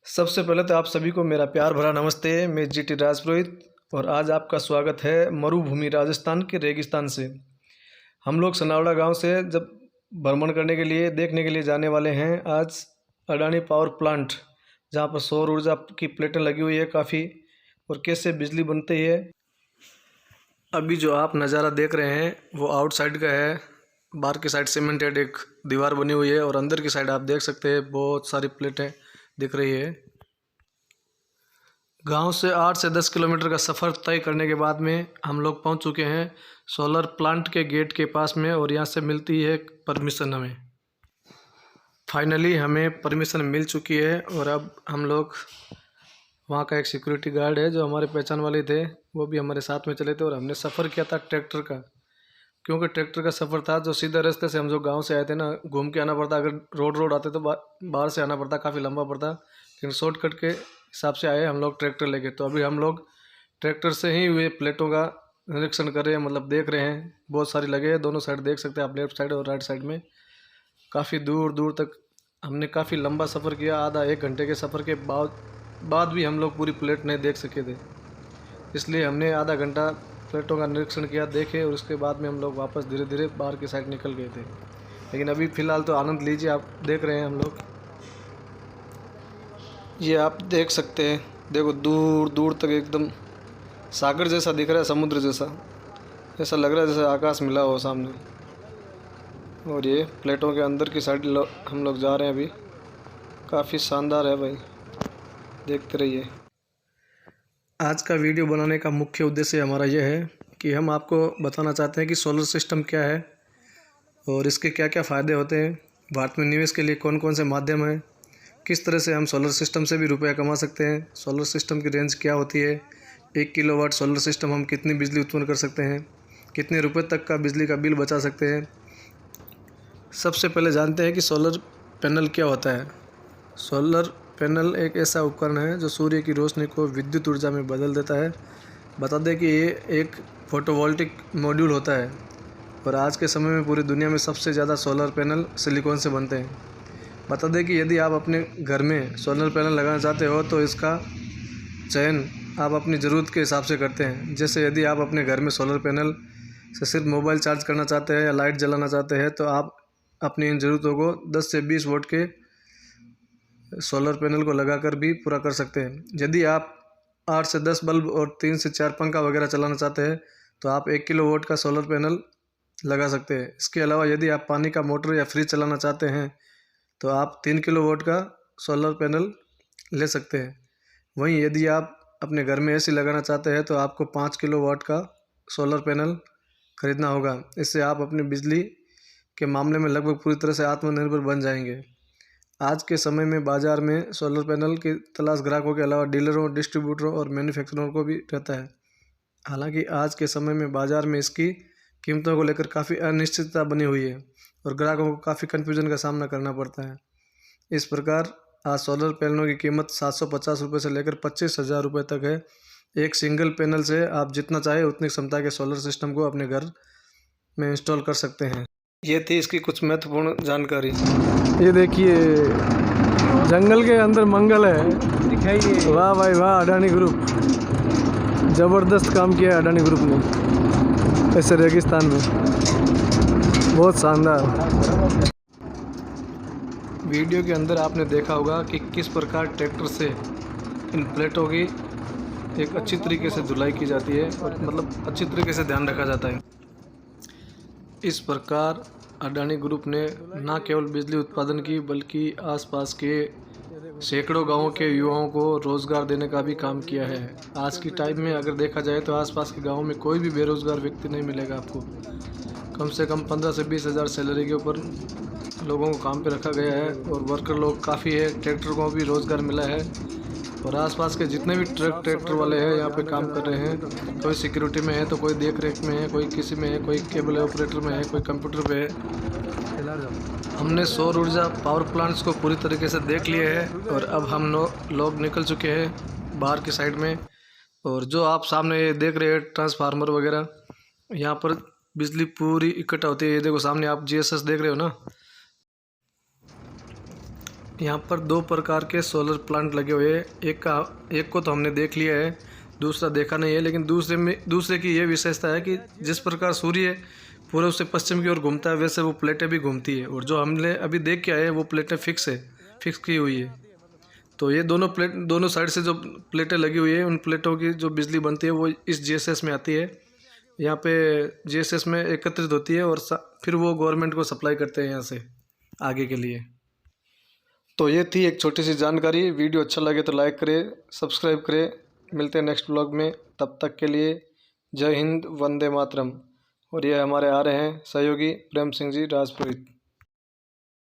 सबसे पहले तो आप सभी को मेरा प्यार भरा नमस्ते। मैं जीटी राजपुरोहित और आज आपका स्वागत है मरुभूमि राजस्थान के रेगिस्तान से। हम लोग सनावड़ा गांव से जब भ्रमण करने के लिए देखने के लिए जाने वाले हैं आज अडानी पावर प्लांट, जहां पर सौर ऊर्जा की प्लेटें लगी हुई है काफ़ी, और कैसे बिजली बनती है। अभी जो आप नज़ारा देख रहे हैं वो आउटसाइड का है। बाहर की साइड सीमेंटेड एक दीवार बनी हुई है और अंदर की साइड आप देख सकते हैं बहुत सारी प्लेटें दिख रही है। गांव से 8 से 10 किलोमीटर का सफ़र तय करने के बाद में हम लोग पहुंच चुके हैं सोलर प्लांट के गेट के पास में, और यहां से मिलती है परमिशन। हमें फाइनली हमें परमिशन मिल चुकी है और अब हम लोग वहां का एक सिक्योरिटी गार्ड है जो हमारे पहचान वाले थे, वो भी हमारे साथ में चले थे। और हमने सफ़र किया था ट्रैक्टर का, क्योंकि ट्रैक्टर का सफ़र था जो सीधे रास्ते से हम जो गांव से आए थे ना, घूम के आना पड़ता। अगर रोड आते तो बाहर से आना पड़ता, काफ़ी लंबा पड़ता, लेकिन शॉर्टकट के हिसाब से आए हम लोग ट्रैक्टर लेके। तो अभी हम लोग ट्रैक्टर से ही हुए प्लेटों का निरीक्षण कर रहे हैं, मतलब देख रहे हैं। बहुत सारी लगे हैं, दोनों साइड देख सकते हैं आप, लेफ्ट साइड और राइट साइड में। काफ़ी दूर दूर तक हमने काफ़ी लंबा सफ़र किया। आधा 1 घंटे के सफ़र के बाद भी हम लोग पूरी प्लेट नहीं देख सके थे, इसलिए हमने आधा घंटा प्लेटों का निरीक्षण किया, देखे, और उसके बाद में हम लोग वापस धीरे धीरे बाहर की साइड निकल गए थे। लेकिन अभी फ़िलहाल तो आनंद लीजिए, आप देख रहे हैं हम लोग। ये आप देख सकते हैं, देखो दूर दूर तक एकदम सागर जैसा दिख रहा है, समुद्र जैसा। ऐसा लग रहा है जैसे आकाश मिला हो सामने। और ये प्लेटों के अंदर की साइड हम लोग जा रहे हैं अभी। काफ़ी शानदार है भाई, देखते रहिए। आज का वीडियो बनाने का मुख्य उद्देश्य हमारा यह है कि हम आपको बताना चाहते हैं कि सोलर सिस्टम क्या है और इसके क्या क्या फ़ायदे होते हैं, भारत में निवेश के लिए कौन कौन से माध्यम हैं, किस तरह से हम सोलर सिस्टम से भी रुपया कमा सकते हैं, सोलर सिस्टम की रेंज क्या होती है, 1 किलोवाट सोलर सिस्टम हम कितनी बिजली उत्पन्न कर सकते हैं, कितने रुपए तक का बिजली का बिल बचा सकते हैं। सबसे पहले जानते हैं कि सोलर पैनल क्या होता है। सोलर पैनल एक ऐसा उपकरण है जो सूर्य की रोशनी को विद्युत ऊर्जा में बदल देता है। बता दें कि ये एक फोटोवोल्टिक मॉड्यूल होता है और आज के समय में पूरी दुनिया में सबसे ज़्यादा सोलर पैनल सिलिकॉन से बनते हैं। बता दें कि यदि आप अपने घर में सोलर पैनल लगाना चाहते हो तो इसका चयन आप अपनी ज़रूरत के हिसाब से करते हैं। जैसे यदि आप अपने घर में सोलर पैनल से सिर्फ मोबाइल चार्ज करना चाहते हैं या लाइट जलाना चाहते हैं तो आप अपनी इन ज़रूरतों को 10 से 20 वोल्ट के सोलर पैनल को लगाकर भी पूरा कर सकते हैं। यदि आप 8 से 10 बल्ब और 3 से 4 पंखा वगैरह चलाना चाहते हैं तो आप 1 किलोवाट का सोलर पैनल लगा सकते हैं। इसके अलावा यदि आप पानी का मोटर या फ्रिज चलाना चाहते हैं तो आप 3 किलोवाट का सोलर पैनल ले सकते हैं। वहीं यदि आप अपने घर में एसी लगाना चाहते हैं तो आपको 5 किलोवाट का सोलर पैनल खरीदना होगा। इससे आप अपनी बिजली के मामले में लगभग पूरी तरह से आत्मनिर्भर बन जाएंगे। आज के समय में बाज़ार में सोलर पैनल की तलाश ग्राहकों के अलावा डीलरों, डिस्ट्रीब्यूटरों और मैन्युफैक्चररों को भी रहता है। हालांकि आज के समय में बाज़ार में इसकी कीमतों को लेकर काफ़ी अनिश्चितता बनी हुई है और ग्राहकों को काफ़ी कन्फ्यूजन का सामना करना पड़ता है। इस प्रकार आज सोलर पैनलों की कीमत 750 रुपये से लेकर 25,000 रुपये तक है। एक सिंगल पैनल से आप जितना चाहे उतनी क्षमता के सोलर सिस्टम को अपने घर में इंस्टॉल कर सकते हैं। ये थी इसकी कुछ महत्वपूर्ण जानकारी। ये देखिए जंगल के अंदर मंगल है, दिखाइए। वाह भाई वाह, अडानी ग्रुप ज़बरदस्त काम किया है अडानी ग्रुप ने ऐसे रेगिस्तान में, बहुत शानदार। वीडियो के अंदर आपने देखा होगा कि किस प्रकार ट्रैक्टर से इन प्लेटों की एक अच्छी तरीके से धुलाई की जाती है और मतलब अच्छी तरीके से ध्यान रखा जाता है। इस प्रकार अडानी ग्रुप ने न केवल बिजली उत्पादन की बल्कि आसपास के सैकड़ों गांवों के युवाओं को रोज़गार देने का भी काम किया है। आज की टाइम में अगर देखा जाए तो आसपास के गांवों में कोई भी बेरोज़गार व्यक्ति नहीं मिलेगा आपको। कम से कम 15 से 20 हज़ार सैलरी के ऊपर लोगों को काम पे रखा गया है और वर्कर लोग काफ़ी है। ट्रैक्टर को भी रोज़गार मिला है और आसपास के जितने भी ट्रैक्टर वाले हैं यहाँ पे काम कर रहे हैं। कोई सिक्योरिटी में है तो कोई देख रेख में है, कोई किसी में है, कोई केबल ऑपरेटर में है, कोई कंप्यूटर पे है। हमने सौर ऊर्जा पावर प्लांट्स को पूरी तरीके से देख लिया है और अब हम लोग निकल चुके हैं बाहर की साइड में। और जो आप सामने ये देख रहे हैं ट्रांसफार्मर वगैरह, यहाँ पर बिजली पूरी इकट्ठा होती है। ये देखो सामने आप जीएसएस देख रहे हो ना, यहाँ पर दो प्रकार के सोलर प्लांट लगे हुए हैं। एक को तो हमने देख लिया है, दूसरा देखा नहीं है। लेकिन दूसरे की ये विशेषता है कि जिस प्रकार सूर्य पूर्व से पश्चिम की ओर घूमता है, वैसे वो प्लेटें भी घूमती है। और जो हमने अभी देख के आए हैं वो प्लेटें फिक्स की हुई है। तो ये दोनों साइड से जो प्लेटें लगी हुई है, उन प्लेटों की जो बिजली बनती है वो इस जीएसएस में आती है। यहाँ पे जीएसएस में एकत्रित होती है और फिर वो गवर्नमेंट को सप्लाई करते हैं यहाँ से आगे के लिए। तो ये थी एक छोटी सी जानकारी। वीडियो अच्छा लगे तो लाइक करें, सब्सक्राइब करें। मिलते हैं नेक्स्ट ब्लॉग में, तब तक के लिए जय हिंद, वंदे मातरम। और ये हमारे आ रहे हैं सहयोगी प्रेम सिंह जी राजपुरी।